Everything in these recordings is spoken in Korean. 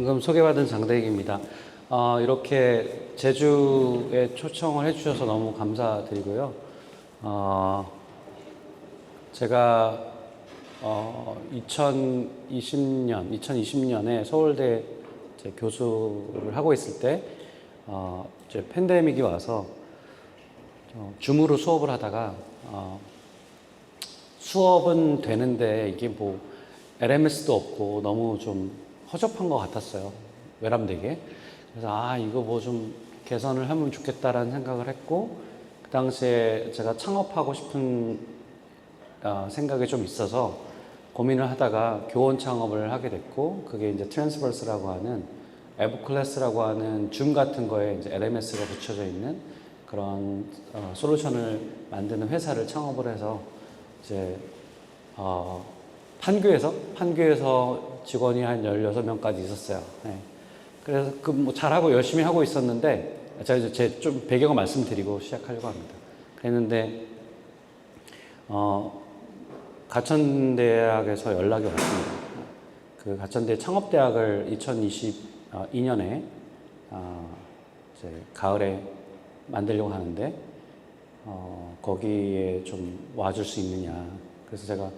방금 소개받은 장대익입니다. 이렇게 제주에 초청을 해주셔서 너무 감사드리고요. 제가 2020년에 서울대 교수를 하고 있을 때 이제 팬데믹이 와서 줌으로 수업을 하다가 수업은 되는데 이게 뭐 LMS도 없고 너무 좀 허접한 것 같았어요. 외람되게. 그래서 이거 뭐 좀 개선을 하면 좋겠다라는 생각을 했고, 그 당시에 제가 창업하고 싶은 생각이 좀 있어서 고민을 하다가 교원 창업을 하게 됐고, 그게 이제 트랜스버스라고 하는 에브클래스라고 하는 줌 같은 거에 이제 LMS가 붙여져 있는 그런 솔루션을 만드는 회사를 창업을 해서 이제 판교에서 직원이 한 16명까지 있었어요. 네. 그래서 뭐 잘하고 열심히 하고 있었는데, 제가 이제 제 좀 배경을 말씀드리고 시작하려고 합니다. 그랬는데, 가천대학에서 연락이 왔습니다. 그 가천대 창업대학을 2022년에 이제 가을에 만들려고 하는데, 거기에 좀 와줄 수 있느냐. 그래서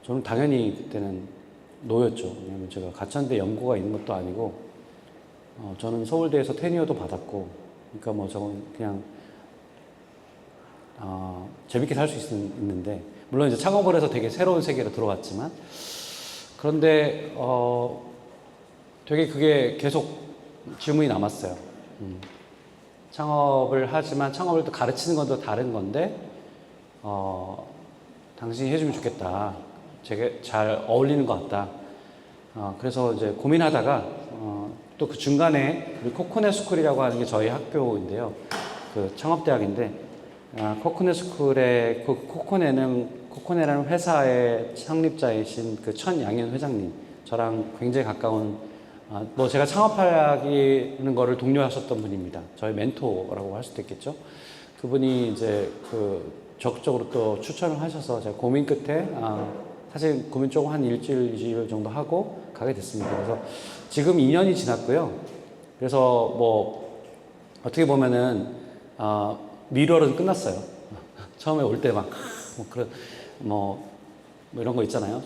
저는 당연히 그때는 노였죠. 왜냐면 제가 가천대 연구가 있는 것도 아니고, 저는 서울대에서 테니어도 받았고, 그러니까 뭐 저는 그냥, 재밌게 살 수 있는데, 물론 이제 창업을 해서 되게 새로운 세계로 들어왔지만, 그런데, 되게 그게 계속 질문이 남았어요. 창업을 하지만 창업을 또 가르치는 건 또 다른 건데, 당신이 해주면 좋겠다. 되게 잘 어울리는 것 같다. 그래서 이제 고민하다가, 또 그 중간에 우리 코코넷 스쿨이라고 하는 게 저희 학교인데요. 그 창업대학인데, 코코넷 스쿨의 코코넷라는 회사의 창립자이신 그 천양현 회장님, 저랑 굉장히 가까운, 뭐 제가 창업하기는 거를 독려하셨던 분입니다. 저희 멘토라고 할 수도 있겠죠. 그분이 이제 적극적으로 또 추천을 하셔서 제가 고민 끝에, 사실 고민 조금 한 일주일, 2주일 정도 하고 가게 됐습니다. 그래서 지금 2년이 지났고요. 그래서 뭐 어떻게 보면은 미러는 끝났어요. 처음에 올 때 막 뭐 이런 거 있잖아요.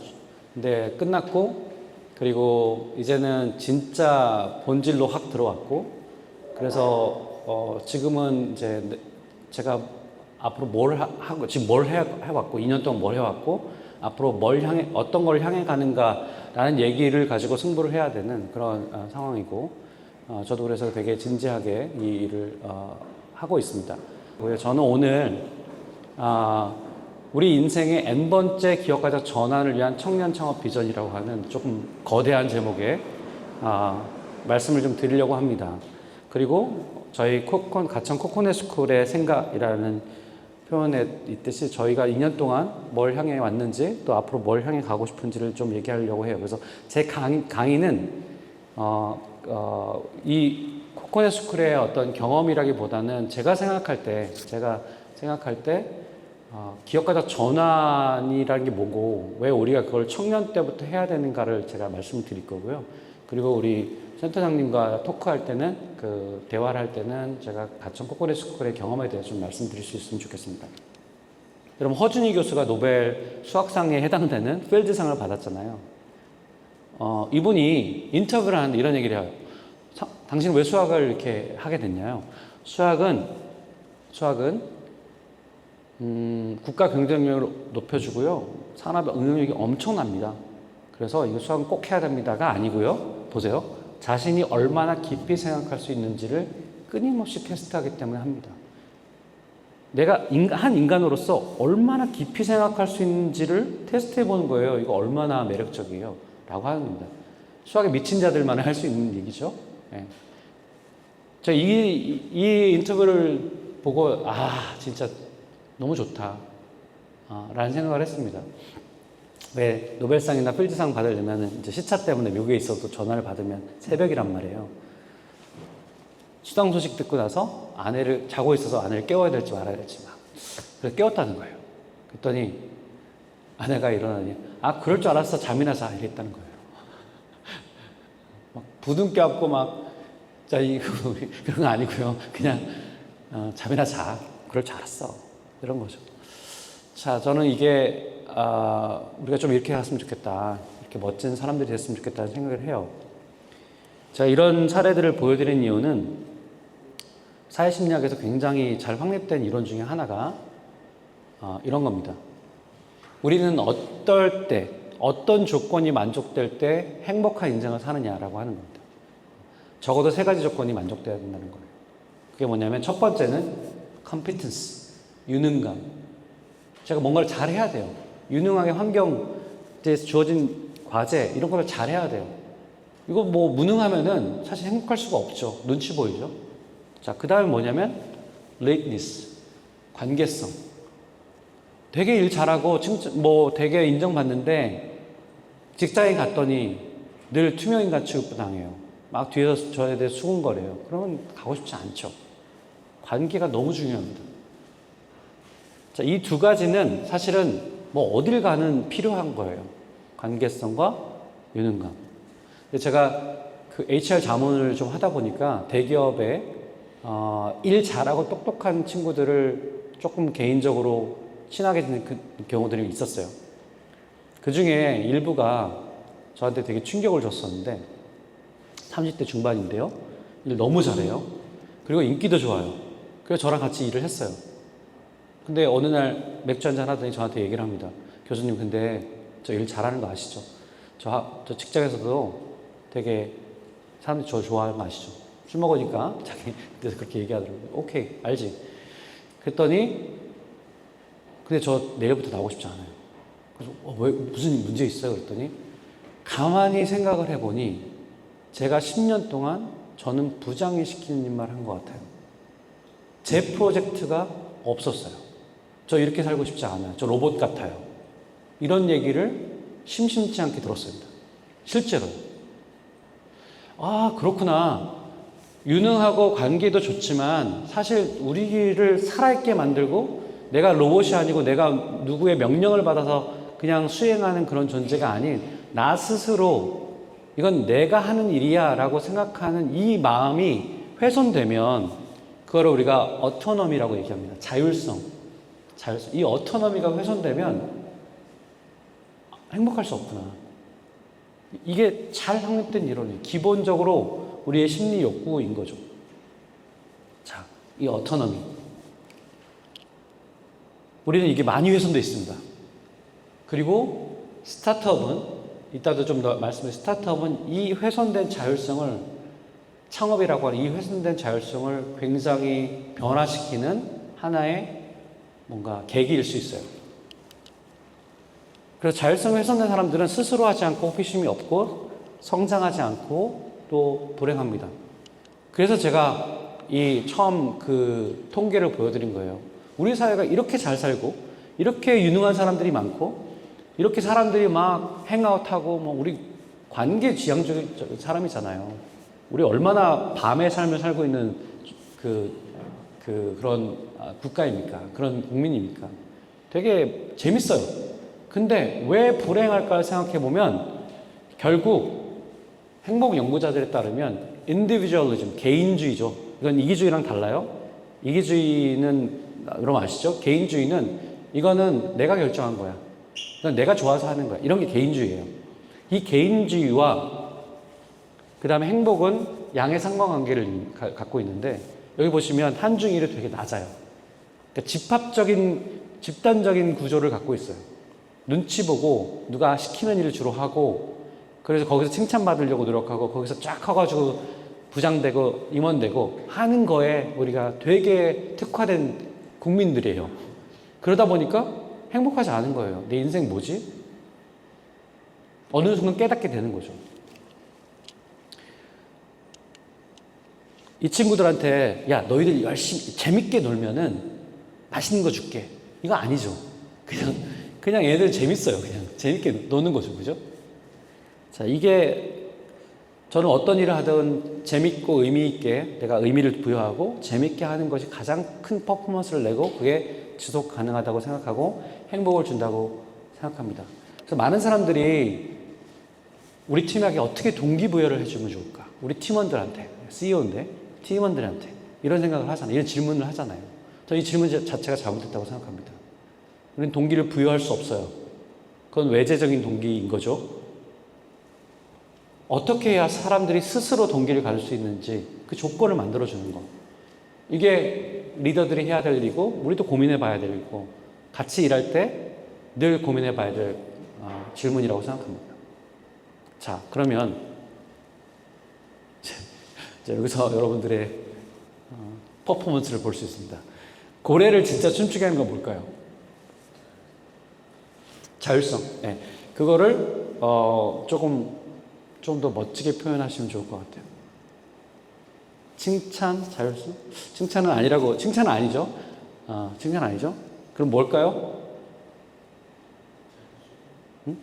근데 끝났고, 그리고 이제는 진짜 본질로 확 들어왔고, 그래서 지금은 이제 제가 앞으로 뭘 하고, 지금 뭘 해왔고, 2년 동안 뭘 해왔고, 앞으로 어떤 걸 향해 가는가라는 얘기를 가지고 승부를 해야 되는 그런 상황이고, 저도 그래서 되게 진지하게 이 일을 하고 있습니다. 저는 오늘 우리 인생의 N번째 기업가적 전환을 위한 청년 창업 비전이라고 하는 조금 거대한 제목의 말씀을 좀 드리려고 합니다. 그리고 저희 가천 코코넷 스쿨의 생각이라는 표현에 있듯이 저희가 2년 동안 뭘 향해 왔는지, 또 앞으로 뭘 향해 가고 싶은지를 좀 얘기하려고 해요. 그래서 제 강의는 이 코코넷 스쿨의 어떤 경험이라기보다는 제가 생각할 때 기업가적 전환이라는 게 뭐고, 왜 우리가 그걸 청년 때부터 해야 되는가를 제가 말씀을 드릴 거고요. 그리고 우리 센터장님과 토크할 때는, 대화를 할 때는 제가 가천 코코넷 스쿨의 경험에 대해서 좀 말씀드릴 수 있으면 좋겠습니다. 여러분, 허준희 교수가 노벨 수학상에 해당되는 필드상을 받았잖아요. 이분이 인터뷰를 하는데 이런 얘기를 해요. 당신은 왜 수학을 이렇게 하게 됐냐요? 수학은 국가 경쟁력을 높여주고요. 산업의 응용력이 엄청납니다. 그래서 이거 수학은 꼭 해야 됩니다가 아니고요. 보세요. 자신이 얼마나 깊이 생각할 수 있는지를 끊임없이 테스트하기 때문에 합니다. 내가 한 인간으로서 얼마나 깊이 생각할 수 있는지를 테스트해 보는 거예요. 이거 얼마나 매력적이에요. 라고 하는 겁니다. 수학에 미친 자들만이 할 수 있는 얘기죠. 네. 제가 이 인터뷰를 보고, 진짜 너무 좋다. 라는 생각을 했습니다. 왜 노벨상이나 필드상 받으려면 이제 시차 때문에 미국에 있어도 전화를 받으면 새벽이란 말이에요. 수당 소식 듣고 나서 자고 있어서 아내를 깨워야 될지 말아야 될지 그래서 깨웠다는 거예요. 그랬더니 아내가 일어나니, 그럴 줄 알았어. 잠이나 자. 이랬다는 거예요. 막 부둥 껴안고 막, 자, 그런 거 아니고요. 그냥, 잠이나 자. 그럴 줄 알았어. 이런 거죠. 자, 저는 이게, 우리가 좀 이렇게 갔으면 좋겠다. 이렇게 멋진 사람들이 됐으면 좋겠다는 생각을 해요. 제가 이런 사례들을 보여드리는 이유는 사회심리학에서 굉장히 잘 확립된 이론 중에 하나가 이런 겁니다. 우리는 어떨 때, 어떤 조건이 만족될 때 행복한 인생을 사느냐라고 하는 겁니다. 적어도 3가지 조건이 만족돼야 된다는 거예요. 그게 뭐냐면 첫 번째는 competence, 유능감. 제가 뭔가를 잘해야 돼요. 유능하게 환경에 주어진 과제 이런 걸 잘해야 돼요. 이거 뭐 무능하면은 사실 행복할 수가 없죠. 눈치 보이죠. 자, 그 다음에 뭐냐면 lateness, 관계성. 되게 일 잘하고 되게 인정받는데 직장에 갔더니 늘 투명인간 취급당해요. 막 뒤에서 저에 대해 수군거려요. 그러면 가고 싶지 않죠. 관계가 너무 중요합니다. 자, 이 2가지는 사실은 뭐 어딜 가는 필요한 거예요. 관계성과 유능감. 제가 그 HR 자문을 좀 하다 보니까 대기업에 일 잘하고 똑똑한 친구들을 조금 개인적으로 친하게 지낸 그 경우들이 있었어요. 그 중에 일부가 저한테 되게 충격을 줬었는데 30대 중반인데요. 일 너무 잘해요. 그리고 인기도 좋아요. 그래서 저랑 같이 일을 했어요. 근데 어느 날 맥주 한잔 하더니 저한테 얘기를 합니다. 교수님, 근데 저 일 잘하는 거 아시죠? 저 직장에서도 되게 사람들이 저 좋아하는 거 아시죠? 술 먹으니까 자기 그래서 그렇게 얘기하더라고요. 오케이, 알지. 그랬더니 근데 저 내일부터 나오고 싶지 않아요. 그래서 왜 무슨 문제 있어요? 그랬더니 가만히 생각을 해보니 제가 10년 동안 저는 부장이 시키는 일만 한 것 같아요. 제 프로젝트가 없었어요. 저 이렇게 살고 싶지 않아요. 저 로봇 같아요. 이런 얘기를 심심치 않게 들었습니다. 실제로. 아, 그렇구나. 유능하고 관계도 좋지만 사실 우리를 살아있게 만들고 내가 로봇이 아니고 내가 누구의 명령을 받아서 그냥 수행하는 그런 존재가 아닌 나 스스로 이건 내가 하는 일이야 라고 생각하는 이 마음이 훼손되면 그거를 우리가 어토노미라고 얘기합니다. 자율성. 이 어토노미가 훼손되면 행복할 수 없구나. 이게 잘 확립된 이론이에요. 기본적으로 우리의 심리 욕구인 거죠. 자, 이 어토노미. 우리는 이게 많이 훼손되어 있습니다. 그리고 스타트업은, 이따도 좀 더 말씀드린 스타트업은 이 훼손된 자율성을, 창업이라고 하는 이 훼손된 자율성을 굉장히 변화시키는 하나의 뭔가 계기일 수 있어요. 그래서 자율성이 훼손된 사람들은 스스로 하지 않고 호기심이 없고 성장하지 않고 또 불행합니다. 그래서 제가 이 처음 그 통계를 보여드린 거예요. 우리 사회가 이렇게 잘 살고 이렇게 유능한 사람들이 많고 이렇게 사람들이 막 행아웃하고 뭐 우리 관계 지향적인 사람이잖아요. 우리 얼마나 밤의 삶을 살고 있는 그런 국가입니까? 그런 국민입니까? 되게 재밌어요. 근데 왜 불행할까 생각해 보면 결국 행복 연구자들에 따르면 인디비주얼리즘, 개인주의죠. 이건 이기주의랑 달라요. 이기주의는 여러분 아시죠? 개인주의는 이거는 내가 결정한 거야. 이건 내가 좋아서 하는 거야. 이런 게 개인주의예요. 이 개인주의와 그 다음에 행복은 양의 상관관계를 갖고 있는데 여기 보시면 한중일이 되게 낮아요. 그러니까 집단적인 구조를 갖고 있어요. 눈치 보고 누가 시키는 일을 주로 하고 그래서 거기서 칭찬받으려고 노력하고 거기서 쫙 커가지고 부장되고 임원되고 하는 거에 우리가 되게 특화된 국민들이에요. 그러다 보니까 행복하지 않은 거예요. 내 인생 뭐지? 어느 순간 깨닫게 되는 거죠. 이 친구들한테 야 너희들 열심히 재밌게 놀면은 맛있는 거 줄게. 이거 아니죠. 그냥 얘들 재밌어요. 그냥 재밌게 노는 거죠. 그죠? 자, 이게 저는 어떤 일을 하든 재밌고 의미 있게 내가 의미를 부여하고 재밌게 하는 것이 가장 큰 퍼포먼스를 내고 그게 지속 가능하다고 생각하고 행복을 준다고 생각합니다. 그래서 많은 사람들이 우리 팀에게 어떻게 동기부여를 해주면 좋을까? 우리 팀원들한테, CEO인데 팀원들한테 이런 생각을 하잖아요. 이런 질문을 하잖아요. 저 이 질문 자체가 잘못됐다고 생각합니다. 우리는 동기를 부여할 수 없어요. 그건 외재적인 동기인 거죠. 어떻게 해야 사람들이 스스로 동기를 가질 수 있는지 그 조건을 만들어주는 거. 이게 리더들이 해야 될 일이고 우리도 고민해 봐야 될 일이고 같이 일할 때 늘 고민해 봐야 될 질문이라고 생각합니다. 자, 그러면 여기서 여러분들의 퍼포먼스를 볼 수 있습니다. 고래를 진짜 춤추게 하는 건 뭘까요? 자율성. 네. 그거를 조금 좀 더 멋지게 표현하시면 좋을 것 같아요. 칭찬, 자율성? 칭찬은 아니라고, 칭찬은 아니죠? 칭찬 아니죠? 그럼 뭘까요? 응?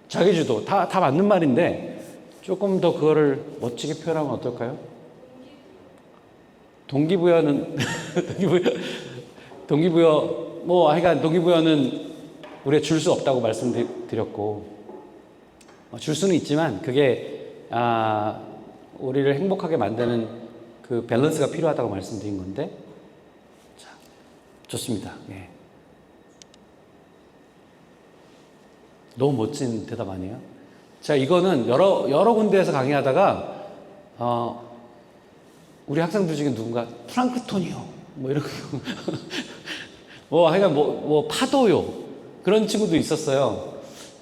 자기주도. 다 맞는 말인데, 조금 더 그거를 멋지게 표현하면 어떨까요? 동기부여는, 동기부여, 하여간 동기부여는 우리가 줄 수 없다고 말씀드렸고, 줄 수는 있지만 그게 우리를 행복하게 만드는 그 밸런스가 필요하다고 말씀드린 건데, 자, 좋습니다. 예. 너무 멋진 대답 아니에요? 자, 이거는 여러 군데에서 강의하다가 우리 학생들 중에 누군가 플랑크톤이요, 이렇게 하여간 파도요, 그런 친구도 있었어요.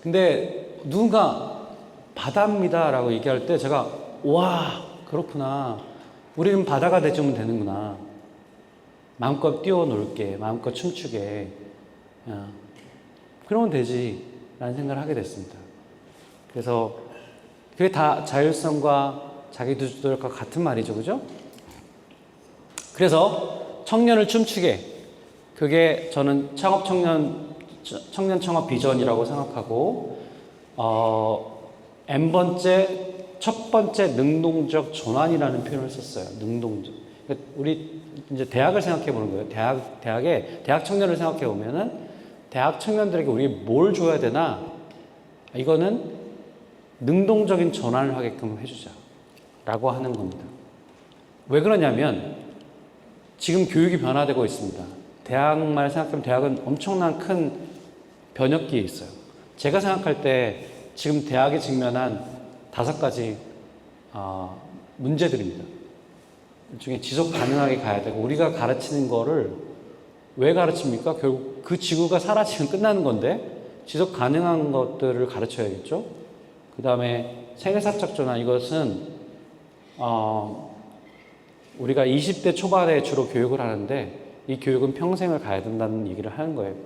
근데 누군가 바다입니다 라고 얘기할 때 제가 와, 그렇구나, 우리는 바다가 되주면 되는구나, 마음껏 뛰어놀게, 마음껏 춤추게, 그러면 되지 라는 생각을 하게 됐습니다. 그래서 그게 다 자율성과 자기주도력과 같은 말이죠, 그죠? 그래서 청년을 춤추게, 그게 저는 청년 창업 비전이라고 생각하고, 첫 번째 능동적 전환이라는 표현을 썼어요. 능동적. 그러니까 우리 이제 대학을 생각해 보는 거예요. 대학 청년을 생각해 보면은 대학 청년들에게 우리 뭘 줘야 되나? 이거는 능동적인 전환을 하게끔 해주자 라고 하는 겁니다. 왜 그러냐면 지금 교육이 변화되고 있습니다. 대학만 생각하면 대학은 엄청난 큰 변혁기에 있어요. 제가 생각할 때 지금 대학이 직면한 5가지 문제들입니다. 일종의 지속 가능하게 가야 되고, 우리가 가르치는 거를 왜 가르칩니까? 결국 그 지구가 사라지면 끝나는 건데 지속 가능한 것들을 가르쳐야겠죠. 그 다음에 생애사적 전환, 이것은 우리가 20대 초반에 주로 교육을 하는데 이 교육은 평생을 가야 된다는 얘기를 하는 거예요.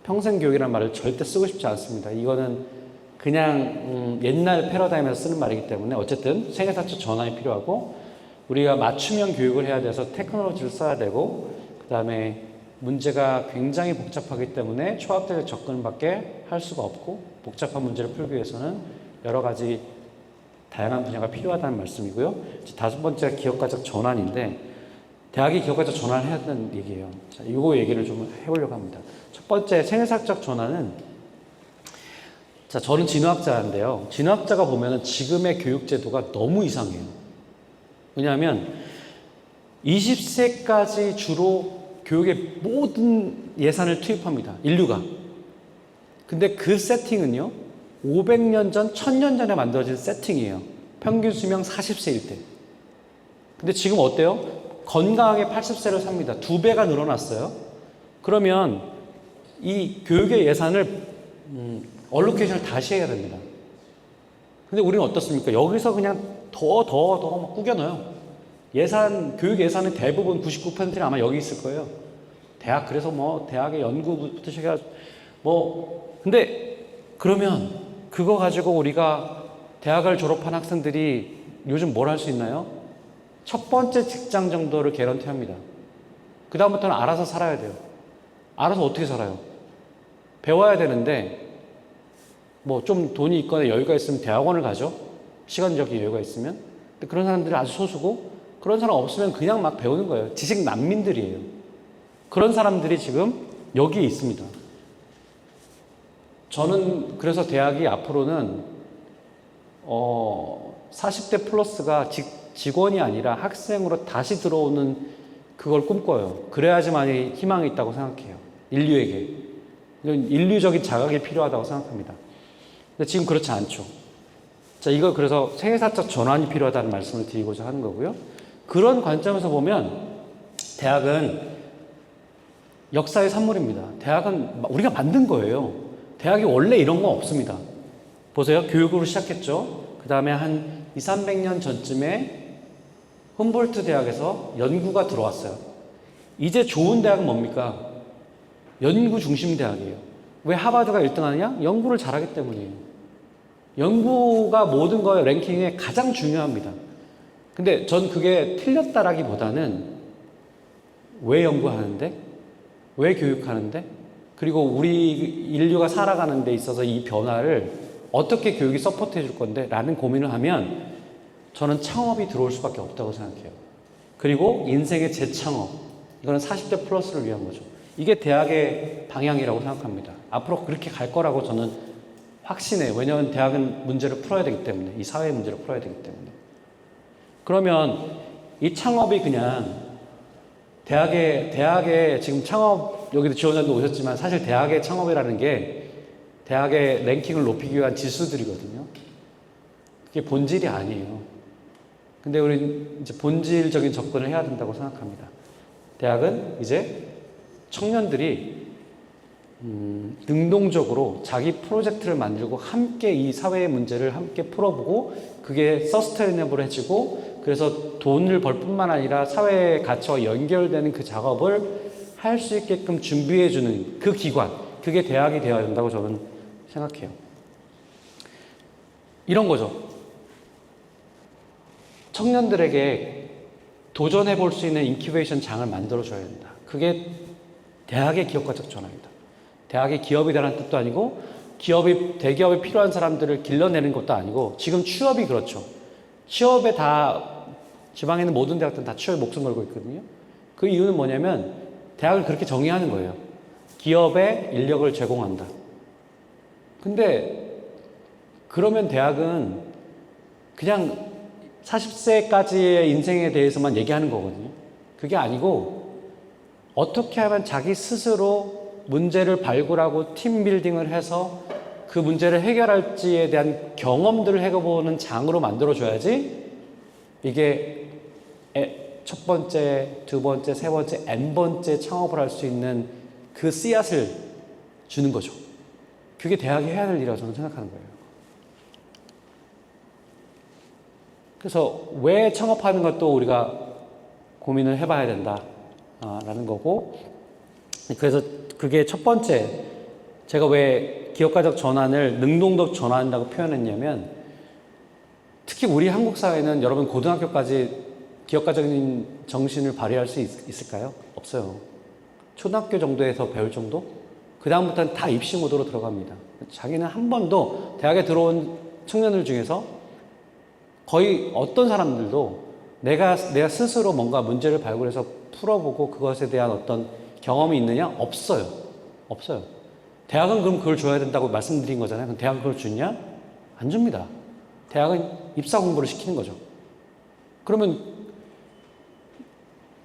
평생 교육이라는 말을 절대 쓰고 싶지 않습니다. 이거는 그냥 옛날 패러다임에서 쓰는 말이기 때문에 어쨌든 생애사적 전환이 필요하고, 우리가 맞춤형 교육을 해야 돼서 테크놀로지를 써야 되고, 그 다음에 문제가 굉장히 복잡하기 때문에 초합적 접근밖에 할 수가 없고, 복잡한 문제를 풀기 위해서는 여러 가지 다양한 분야가 필요하다는 말씀이고요. 5번째가 기업가적 전환인데, 대학이 기업가적 전환을 해야 되는 얘기예요. 자, 이거 얘기를 좀 해보려고 합니다. 첫 번째, 생애사적 전환은, 자, 저는 진화학자인데요. 진화학자가 보면은 지금의 교육제도가 너무 이상해요. 왜냐하면 20세까지 주로 교육에 모든 예산을 투입합니다. 인류가. 근데 그 세팅은요, 500년 전, 1000년 전에 만들어진 세팅이에요. 평균 수명 40세일 때. 근데 지금 어때요? 건강하게 80세를 삽니다. 2배가 늘어났어요. 그러면 이 교육의 예산을 얼로케이션을 다시 해야 됩니다. 근데 우리는 어떻습니까? 여기서 그냥 더 막 꾸겨넣어요. 교육 예산의 대부분 99%는 아마 여기 있을 거예요. 대학, 그래서 대학의 연구부터 시작해서 근데 그러면 그거 가지고 우리가 대학을 졸업한 학생들이 요즘 뭘 할 수 있나요? 첫 번째 직장 정도를 개런티 합니다. 그 다음부터는 알아서 살아야 돼요. 알아서 어떻게 살아요? 배워야 되는데, 좀 돈이 있거나 여유가 있으면 대학원을 가죠. 시간적인 여유가 있으면. 근데 그런 사람들이 아주 소수고, 그런 사람 없으면 그냥 막 배우는 거예요. 지식 난민들이에요. 그런 사람들이 지금 여기에 있습니다. 저는 그래서 대학이 앞으로는 40대 플러스가 직원이 아니라 학생으로 다시 들어오는 그걸 꿈꿔요. 그래야지만이 희망이 있다고 생각해요. 인류에게. 이건 인류적인 자각이 필요하다고 생각합니다. 근데 지금 그렇지 않죠. 자, 이거 그래서 생애사적 전환이 필요하다는 말씀을 드리고자 하는 거고요. 그런 관점에서 보면 대학은 역사의 산물입니다. 대학은 우리가 만든 거예요. 대학이 원래 이런 거 없습니다. 보세요. 교육으로 시작했죠. 그 다음에 한 200~300년 전쯤에 훔볼트 대학에서 연구가 들어왔어요. 이제 좋은 대학은 뭡니까? 연구 중심 대학이에요. 왜 하버드가 1등 하느냐? 연구를 잘하기 때문이에요. 연구가 모든 거의 랭킹에 가장 중요합니다. 근데 전 그게 틀렸다라기보다는 왜 연구하는데? 왜 교육하는데? 그리고 우리 인류가 살아가는 데 있어서 이 변화를 어떻게 교육이 서포트 해줄 건데? 라는 고민을 하면 저는 창업이 들어올 수밖에 없다고 생각해요. 그리고 인생의 재창업. 이거는 40대 플러스를 위한 거죠. 이게 대학의 방향이라고 생각합니다. 앞으로 그렇게 갈 거라고 저는 확신해요. 왜냐하면 대학은 문제를 풀어야 되기 때문에, 이 사회의 문제를 풀어야 되기 때문에. 그러면 이 창업이 그냥 대학에 지금 창업, 여기도 지원자도 오셨지만 사실 대학의 창업이라는 게 대학의 랭킹을 높이기 위한 지수들이거든요. 그게 본질이 아니에요. 근데 우리는 이제 본질적인 접근을 해야 된다고 생각합니다. 대학은 이제 청년들이 능동적으로 자기 프로젝트를 만들고 함께 이 사회의 문제를 함께 풀어보고 그게 서스테이너블해지고 그래서 돈을 벌 뿐만 아니라 사회의 가치와 연결되는 그 작업을 할 수 있게끔 준비해주는 그 기관, 그게 대학이 되어야 된다고 저는 생각해요. 이런 거죠. 청년들에게 도전해 볼 수 있는 인큐베이션 장을 만들어줘야 된다. 그게 대학의 기업가적 전환입니다. 대학이 기업이 되라는 뜻도 아니고 대기업이 필요한 사람들을 길러내는 것도 아니고 지금 취업이 그렇죠. 취업에 지방에 있는 모든 대학들은 다 취업에 목숨 걸고 있거든요. 그 이유는 뭐냐면 대학을 그렇게 정의하는 거예요. 기업에 인력을 제공한다. 근데 그러면 대학은 그냥 40세까지의 인생에 대해서만 얘기하는 거거든요. 그게 아니고 어떻게 하면 자기 스스로 문제를 발굴하고 팀빌딩을 해서 그 문제를 해결할지에 대한 경험들을 해보는 장으로 만들어줘야지 이게 첫 번째, 두 번째, 세 번째, N번째 창업을 할 수 있는 그 씨앗을 주는 거죠. 그게 대학이 해야 될 일이라고 저는 생각하는 거예요. 그래서 왜 창업하는 것도 우리가 고민을 해봐야 된다라는 거고, 그래서 그게 첫 번째, 제가 왜 기업가적 전환을 능동적 전환한다고 표현했냐면 특히 우리 한국 사회는 여러분 고등학교까지 기업가적인 정신을 발휘할 수 있을까요? 없어요. 초등학교 정도에서 배울 정도? 그 다음부터는 다 입시 모드로 들어갑니다. 자기는 한 번도 대학에 들어온 청년들 중에서 거의 어떤 사람들도 내가 스스로 뭔가 문제를 발굴해서 풀어보고 그것에 대한 어떤 경험이 있느냐? 없어요. 없어요. 대학은 그럼 그걸 줘야 된다고 말씀드린 거잖아요. 그럼 대학은 그걸 주냐? 안 줍니다. 대학은 입사 공부를 시키는 거죠. 그러면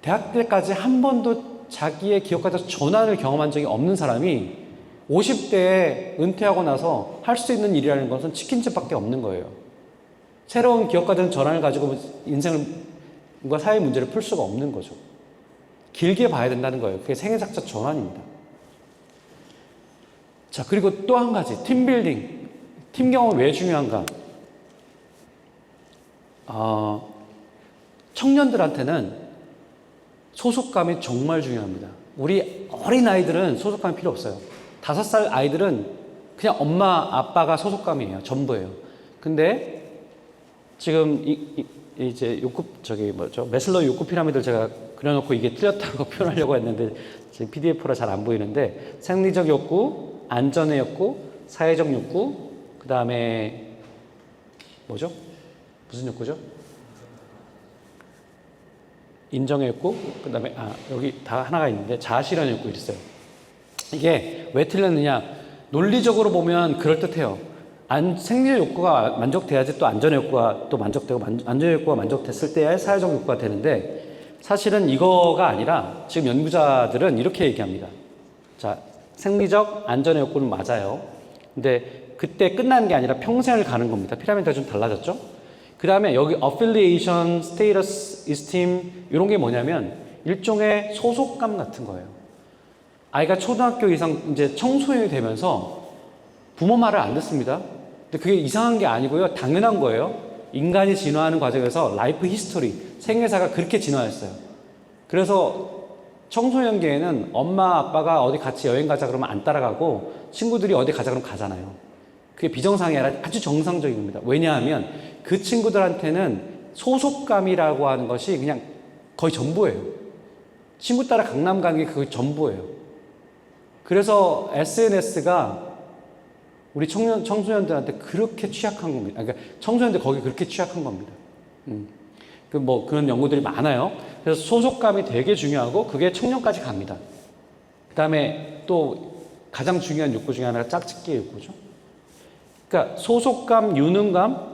대학 때까지 한 번도 자기의 기업가적 전환을 경험한 적이 없는 사람이 50대에 은퇴하고 나서 할 수 있는 일이라는 것은 치킨집밖에 없는 거예요. 새로운 기업가적 전환을 가지고 인생과 사회 문제를 풀 수가 없는 거죠. 길게 봐야 된다는 거예요. 그게 생애작적 전환입니다. 자, 그리고 또 한 가지, 팀빌딩. 팀 경험은 왜 중요한가? 청년들한테는 소속감이 정말 중요합니다. 우리 어린 아이들은 소속감이 필요 없어요. 5살 아이들은 그냥 엄마, 아빠가 소속감이에요. 전부예요. 근데 지금 이제 메슬로우 욕구 피라미드를 제가 그려놓고 이게 틀렸다는 거 표현하려고 했는데 지금 PDF로 잘 안 보이는데 생리적 욕구, 안전의 욕구, 사회적 욕구, 그 다음에 뭐죠? 무슨 욕구죠? 인정의 욕구, 그 다음에 여기 다 하나가 있는데 자아실현 욕구 있어요. 이게 왜 틀렸느냐? 논리적으로 보면 그럴듯해요. 생리적 욕구가 만족돼야지 또 안전의 욕구가 또 만족되고 안전의 욕구가 만족됐을 때야 사회적 욕구가 되는데 사실은 이거가 아니라 지금 연구자들은 이렇게 얘기합니다. 자, 생리적 안전의 욕구는 맞아요. 근데 그때 끝나는 게 아니라 평생을 가는 겁니다. 피라미드가 좀 달라졌죠? 그 다음에 여기 affiliation, status, esteem 이런 게 뭐냐면 일종의 소속감 같은 거예요. 아이가 초등학교 이상 이제 청소년이 되면서 부모 말을 안 듣습니다. 근데 그게 이상한 게 아니고요. 당연한 거예요. 인간이 진화하는 과정에서 라이프 히스토리, 생애사가 그렇게 진화했어요. 그래서 청소년기에는 엄마 아빠가 어디 같이 여행 가자 그러면 안 따라가고 친구들이 어디 가자 그러면 가잖아요. 그게 비정상이 아니라 아주 정상적인 겁니다. 왜냐하면 그 친구들한테는 소속감이라고 하는 것이 그냥 거의 전부예요. 친구 따라 강남 가는 게 그게 전부예요. 그래서 SNS가 우리 청소년들한테 그렇게 취약한 겁니다. 그러니까 청소년들 거기 그렇게 취약한 겁니다. 그런 연구들이 많아요. 그래서 소속감이 되게 중요하고 그게 청년까지 갑니다. 그 다음에 또 가장 중요한 욕구 중에 하나가 짝짓기의 욕구죠. 그러니까 소속감, 유능감,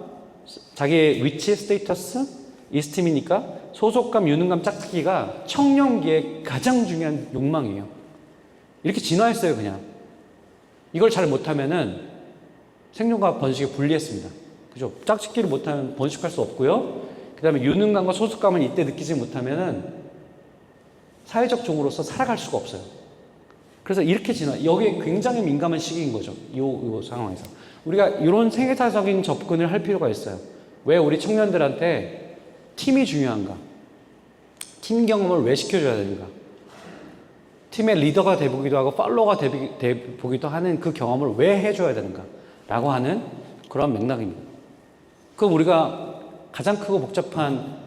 자기의 위치, 스테이터스, 이스팀이니까 소속감, 유능감, 짝짓기가 청년기의 가장 중요한 욕망이에요. 이렇게 진화했어요, 그냥. 이걸 잘 못하면은 생존과 번식에 불리했습니다. 그죠? 짝짓기를 못하면 번식할 수 없고요. 그 다음에 유능감과 소속감을 이때 느끼지 못하면은 사회적 종으로서 살아갈 수가 없어요. 그래서 이렇게 여기에 굉장히 민감한 시기인 거죠. 이 상황에서. 우리가 이런 생애사적인 접근을 할 필요가 있어요. 왜 우리 청년들한테 팀이 중요한가? 팀 경험을 왜 시켜줘야 되는가? 팀의 리더가 되보기도 하고 팔로워가 되보기도 하는 그 경험을 왜 해줘야 되는가? 라고 하는 그런 맥락입니다. 그럼 우리가 가장 크고 복잡한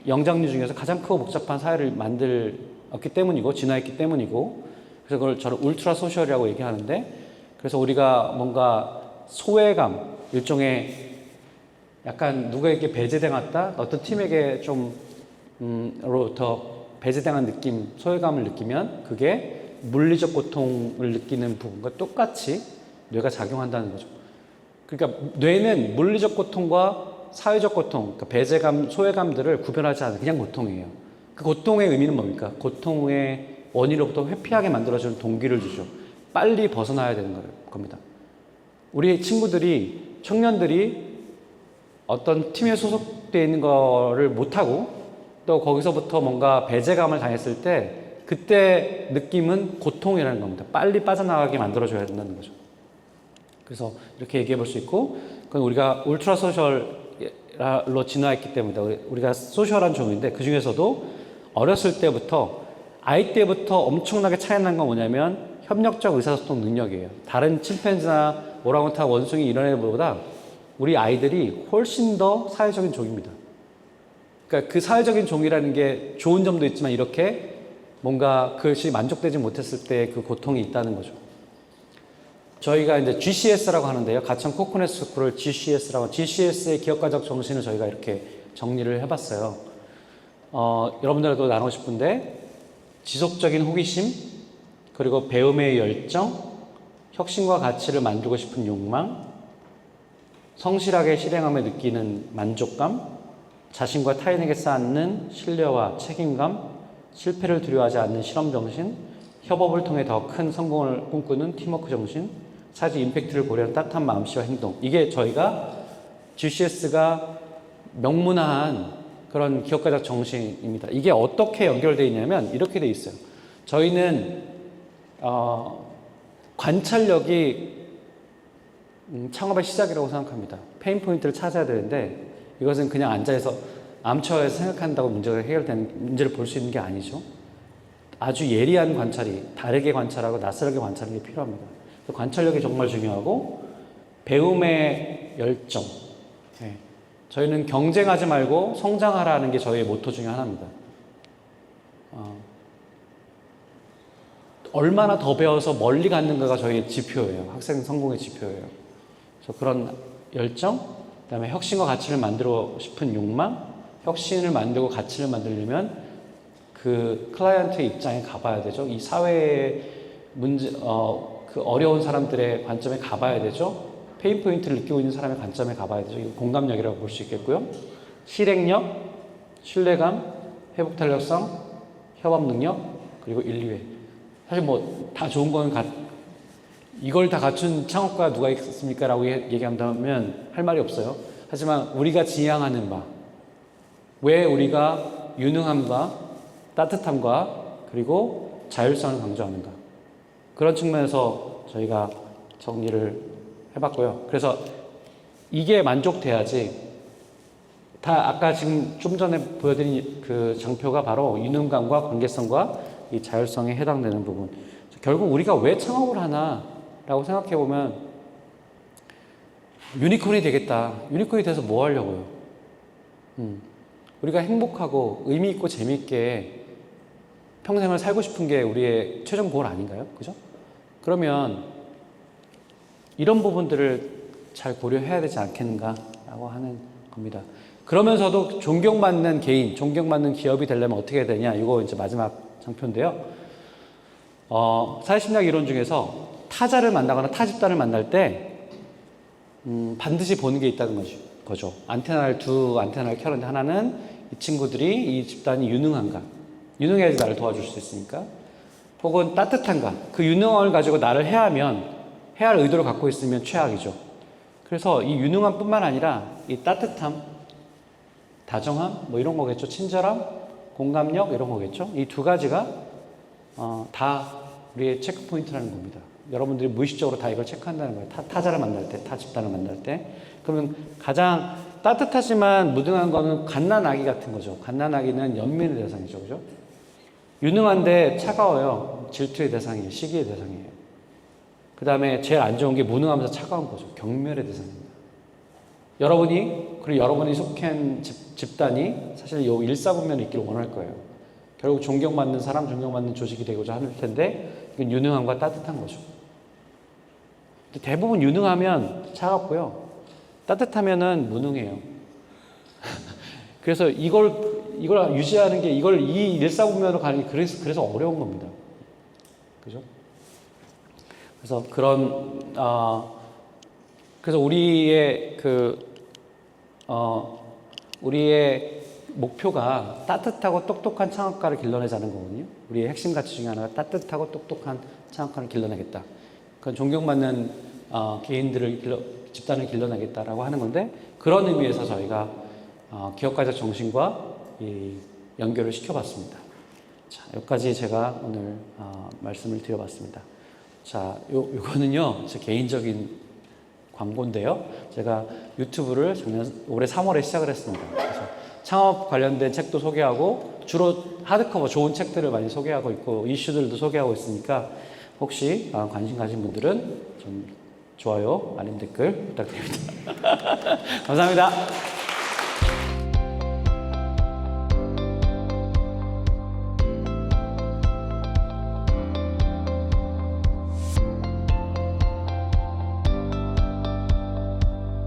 영장류 중에서 가장 크고 복잡한 사회를 만들었기 때문이고 진화했기 때문이고 그래서 그걸 저는 울트라 소셜이라고 얘기하는데 그래서 우리가 뭔가 소외감, 일종의 약간 누구에게 배제당했다, 어떤 팀에게 로부터 배제당한 느낌, 소외감을 느끼면 그게 물리적 고통을 느끼는 부분과 똑같이 뇌가 작용한다는 거죠. 그러니까 뇌는 물리적 고통과 사회적 고통, 그러니까 배제감, 소외감들을 구별하지 않는 그냥 고통이에요. 그 고통의 의미는 뭡니까? 고통의 원인으로부터 회피하게 만들어주는 동기를 주죠. 빨리 벗어나야 되는 겁니다. 우리 친구들이, 청년들이 어떤 팀에 소속되어 있는 거를 못하고 또 거기서부터 뭔가 배제감을 당했을 때 그때 느낌은 고통이라는 겁니다. 빨리 빠져나가게 만들어줘야 된다는 거죠. 그래서 이렇게 얘기해 볼 수 있고 그건 우리가 울트라 소셜로 진화했기 때문에 우리가 소셜한 종인데 그 중에서도 어렸을 때부터 아이 때부터 엄청나게 차이난 건 뭐냐면 협력적 의사소통 능력이에요. 다른 침팬지나 오랑우탄, 원숭이 이런 애들보다 우리 아이들이 훨씬 더 사회적인 종입니다. 그러니까 그 사회적인 종이라는 게 좋은 점도 있지만 이렇게 뭔가 그것이 만족되지 못했을 때 그 고통이 있다는 거죠. 저희가 이제 GCS라고 하는데요. 가천 코코넛 스쿨을 GCS라고, GCS의 기업가적 정신을 저희가 이렇게 정리를 해봤어요. 여러분들하고도 나누고 싶은데 지속적인 호기심, 그리고 배움의 열정, 혁신과 가치를 만들고 싶은 욕망, 성실하게 실행함에 느끼는 만족감, 자신과 타인에게 쌓는 신뢰와 책임감, 실패를 두려워하지 않는 실험 정신, 협업을 통해 더 큰 성공을 꿈꾸는 팀워크 정신, 사회적 임팩트를 고려하는 따뜻한 마음씨와 행동. 이게 저희가 GCS가 명문화한 그런 기업가적 정신입니다. 이게 어떻게 연결되어 있냐면 이렇게 되어 있어요. 저희는 관찰력이 창업의 시작이라고 생각합니다. 페인 포인트를 찾아야 되는데 이것은 그냥 앉아서 암초에서 생각한다고 문제를 볼 수 있는 게 아니죠. 아주 예리한 관찰이 다르게 관찰하고 낯설게 관찰하는 게 필요합니다. 관찰력이 정말 중요하고 배움의 열정. 네. 저희는 경쟁하지 말고 성장하라는 게 저희의 모토 중에 하나입니다. 얼마나 더 배워서 멀리 갔는가가 저희의 지표예요. 학생 성공의 지표예요. 그래서 그런 열정, 그다음에 혁신과 가치를 만들고 싶은 욕망, 혁신을 만들고 가치를 만들려면 그 클라이언트의 입장에 가봐야 되죠. 이 사회의 문제, 그 어려운 사람들의 관점에 가봐야 되죠. 페인 포인트를 느끼고 있는 사람의 관점에 가봐야 되죠. 이거 공감력이라고 볼 수 있겠고요. 실행력, 신뢰감, 회복 탄력성, 협업 능력, 그리고 인류애. 사실 뭐 다 좋은 건 이걸 다 갖춘 창업가 누가 있습니까? 라고 얘기한다면 할 말이 없어요. 하지만 우리가 지향하는 바, 왜 우리가 유능함과 따뜻함과 그리고 자율성을 강조하는가, 그런 측면에서 저희가 정리를 해봤고요. 그래서 이게 만족돼야지, 다 아까 지금 좀 전에 보여드린 그 장표가 바로 유능감과 관계성과 이 자율성에 해당되는 부분. 결국 우리가 왜 창업을 하나라고 생각해 보면, 유니콘이 되겠다. 유니콘이 돼서 뭐 하려고요? 우리가 행복하고 의미 있고 재미있게 평생을 살고 싶은 게 우리의 최종 고al 아닌가요? 그죠? 그러면 이런 부분들을 잘 고려해야 되지 않겠는가라고 하는 겁니다. 그러면서도 존경받는 개인, 존경받는 기업이 되려면 어떻게 해야 되냐? 이거 이제 마지막 장표인데요. 사회심리학 이론 중에서 타자를 만나거나 타 집단을 만날 때 반드시 보는 게 있다는 거죠. 두 안테나를 켜는데, 하나는 이 친구들이, 이 집단이 유능한가, 유능해야지 나를 도와줄 수 있으니까, 혹은 따뜻한가, 그 유능함을 가지고 나를 해할 의도를 갖고 있으면 최악이죠. 그래서 이 유능함 뿐만 아니라 이 따뜻함, 다정함, 뭐 이런 거겠죠. 친절함, 공감력, 이런 거겠죠. 이 두 가지가 다 우리의 체크 포인트라는 겁니다. 여러분들이 무의식적으로 다 이걸 체크한다는 거예요. 타자를 만날 때, 타 집단을 만날 때. 그러면 가장 따뜻하지만 무능한 거는 갓난아기 같은 거죠. 갓난아기는 연민의 대상이죠. 그죠? 유능한데 차가워요. 질투의 대상이에요. 시기의 대상이에요. 그 다음에 제일 안 좋은 게 무능하면서 차가운 거죠. 경멸의 대상입니다. 그리고 여러분이 속한 집단이 사실 요 일사분면이 있기를 원할 거예요. 결국 존경받는 사람, 존경받는 조직이 되고자 할 텐데, 이건 유능함과 따뜻한 거죠. 대부분 유능하면 차갑고요, 따뜻하면은 무능해요. 그래서 이걸 유지하는 게, 이 일사분면으로 가는 게 그래서 어려운 겁니다. 그죠? 그래서 그래서 우리의 목표가 따뜻하고 똑똑한 창업가를 길러내자는 거거든요. 우리의 핵심 가치 중에 하나가 따뜻하고 똑똑한 창업가를 길러내겠다. 그건 존경받는 집단을 길러내겠다라고 하는 건데, 그런 의미에서 저희가 기업가적 정신과 이 연결을 시켜봤습니다. 자, 여기까지 제가 오늘 말씀을 드려봤습니다. 자, 요거는요, 제 개인적인 광고인데요. 제가 유튜브를 올해 3월에 시작을 했습니다. 그래서 창업 관련된 책도 소개하고, 주로 하드커버 좋은 책들을 많이 소개하고 있고, 이슈들도 소개하고 있으니까 혹시 관심 가신 분들은 좀 좋아요, 알림 댓글 부탁드립니다. 감사합니다.